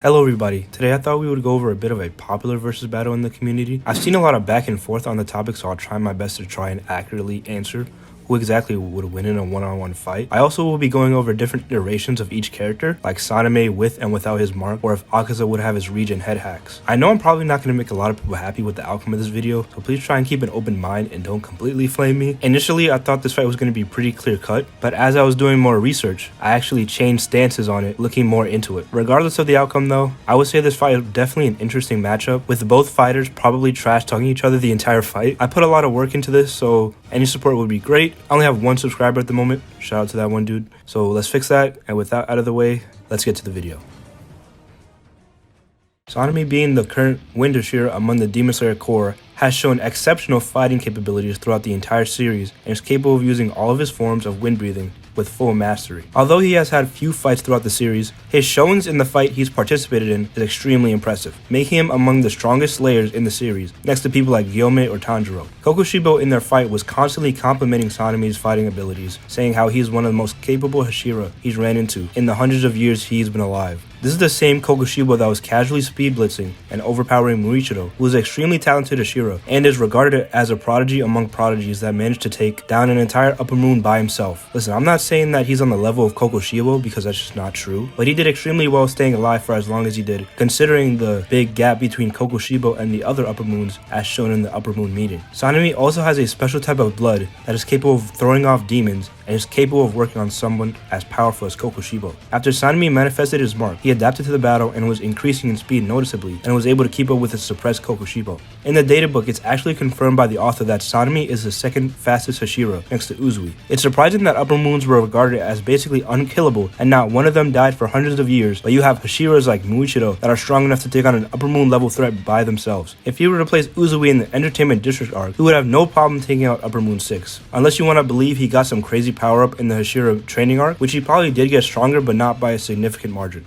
Hello everybody, today I thought we would go over a bit of a popular versus battle in the community. I've seen a lot of back and forth on the topic, so I'll try my best to try and accurately answer who exactly would win in a one-on-one fight. I also will be going over different iterations of each character, like Sanemi with and without his mark, or if Akaza would have his regen head hacks. I know I'm probably not going to make a lot of people happy with the outcome of this video, so please try and keep an open mind and don't completely flame me. Initially, I thought this fight was going to be pretty clear-cut, but as I was doing more research, I actually changed stances on it, looking more into it. Regardless of the outcome though, I would say this fight is definitely an interesting matchup, with both fighters probably trash-talking each other the entire fight. I put a lot of work into this, so any support would be great. I only have one subscriber at the moment. Shout out to that one dude. So let's fix that, and with that out of the way, let's get to the video. Sanemi, being the current Wind Hashira among the Demon Slayer core, has shown exceptional fighting capabilities throughout the entire series and is capable of using all of his forms of wind breathing with full mastery. Although he has had few fights throughout the series, his showings in the fight he's participated in is extremely impressive, making him among the strongest slayers in the series, next to people like Gyome or Tanjiro. Kokushibo in their fight was constantly complimenting Sanemi's fighting abilities, saying how he's one of the most capable Hashira he's ran into in the hundreds of years he's been alive. This is the same Kokushibo that was casually speed blitzing and overpowering Muichiro, who is an extremely talented Hashira and is regarded as a prodigy among prodigies that managed to take down an entire upper moon by himself. Listen, I'm not saying that he's on the level of Kokushibo because that's just not true, but he did extremely well staying alive for as long as he did, considering the big gap between Kokushibo and the other upper moons as shown in the upper moon meeting. Sanemi also has a special type of blood that is capable of throwing off demons and is capable of working on someone as powerful as Kokushibo. After Sanemi manifested his mark, he adapted to the battle and was increasing in speed noticeably and was able to keep up with his suppressed Kokushibo. In the databook, it's actually confirmed by the author that Sanemi is the second fastest Hashira next to Uzui. It's surprising that upper moons were regarded as basically unkillable and not one of them died for hundreds of years, but you have Hashiras like Muichiro that are strong enough to take on an upper moon level threat by themselves. If you were to place Uzui in the Entertainment District arc, he would have no problem taking out upper moon 6. Unless you want to believe he got some crazy power up in the Hashira training arc, which he probably did get stronger but not by a significant margin.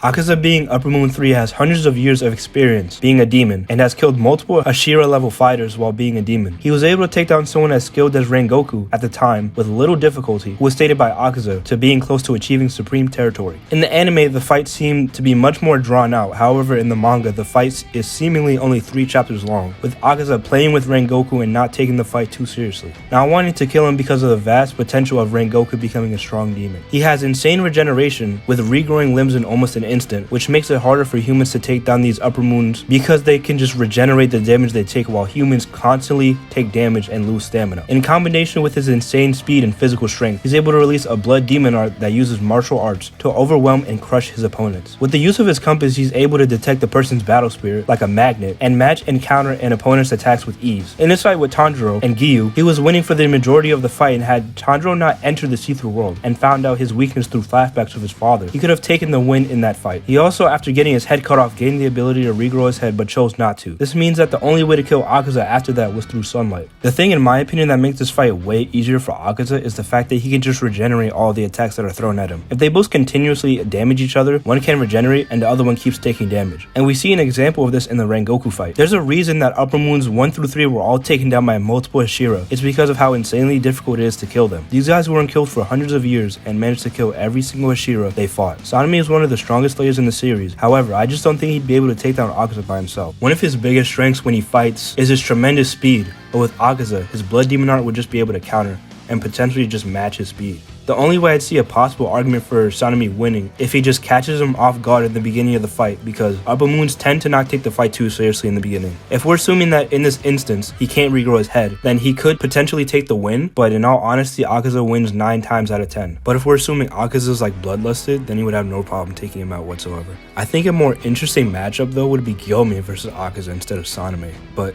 Akaza, being Upper Moon 3, has hundreds of years of experience being a demon and has killed multiple Hashira level fighters while being a demon. He was able to take down someone as skilled as Rengoku at the time with little difficulty, who was stated by Akaza to being close to achieving supreme territory. In the anime, the fight seemed to be much more drawn out. However, in the manga, the fight is seemingly only 3 chapters long, with Akaza playing with Rengoku and not taking the fight too seriously, not wanting to kill him because of the vast potential of Rengoku becoming a strong demon. He has insane regeneration with regrowing limbs in almost an instant, which makes it harder for humans to take down these upper moons because they can just regenerate the damage they take, while humans constantly take damage and lose stamina. In combination with his insane speed and physical strength, he's able to release a blood demon art that uses martial arts to overwhelm and crush his opponents. With the use of his compass, he's able to detect the person's battle spirit like a magnet and match and counter an opponent's attacks with ease. In this fight with Tanjiro and Giyu, he was winning for the majority of the fight, and had Tanjiro not entered the see-through world and found out his weakness through flashbacks of his father, he could have taken the win in that fight. He also, after getting his head cut off, gained the ability to regrow his head but chose not to. This means that the only way to kill Akaza after that was through sunlight. The thing in my opinion that makes this fight way easier for Akaza is the fact that he can just regenerate all the attacks that are thrown at him. If they both continuously damage each other, one can regenerate and the other one keeps taking damage. And we see an example of this in the Rengoku fight. There's a reason that upper moons 1 through 3 were all taken down by multiple Hashira. It's because of how insanely difficult it is to kill them. These guys weren't killed for hundreds of years and managed to kill every single Hashira they fought. Sanemi is one of the strongest slayers in the series. However, I just don't think he'd be able to take down Akaza by himself. One of his biggest strengths when he fights is his tremendous speed, but with Akaza, his blood demon art would just be able to counter and potentially just match his speed. The only way I'd see a possible argument for Sanemi winning if he just catches him off guard at the beginning of the fight, because upper moons tend to not take the fight too seriously in the beginning. If we're assuming that in this instance he can't regrow his head, then he could potentially take the win, but in all honesty, Akaza wins 9 times out of 10. But if we're assuming Akaza's like bloodlusted, then he would have no problem taking him out whatsoever. I think a more interesting matchup though would be Gyome versus Akaza instead of Sanemi, but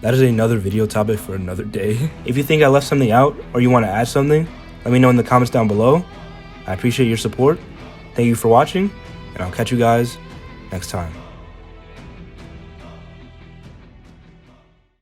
that is another video topic for another day. If you think I left something out or you want to add something, let me know in the comments down below. I appreciate your support. Thank you for watching, and I'll catch you guys next time.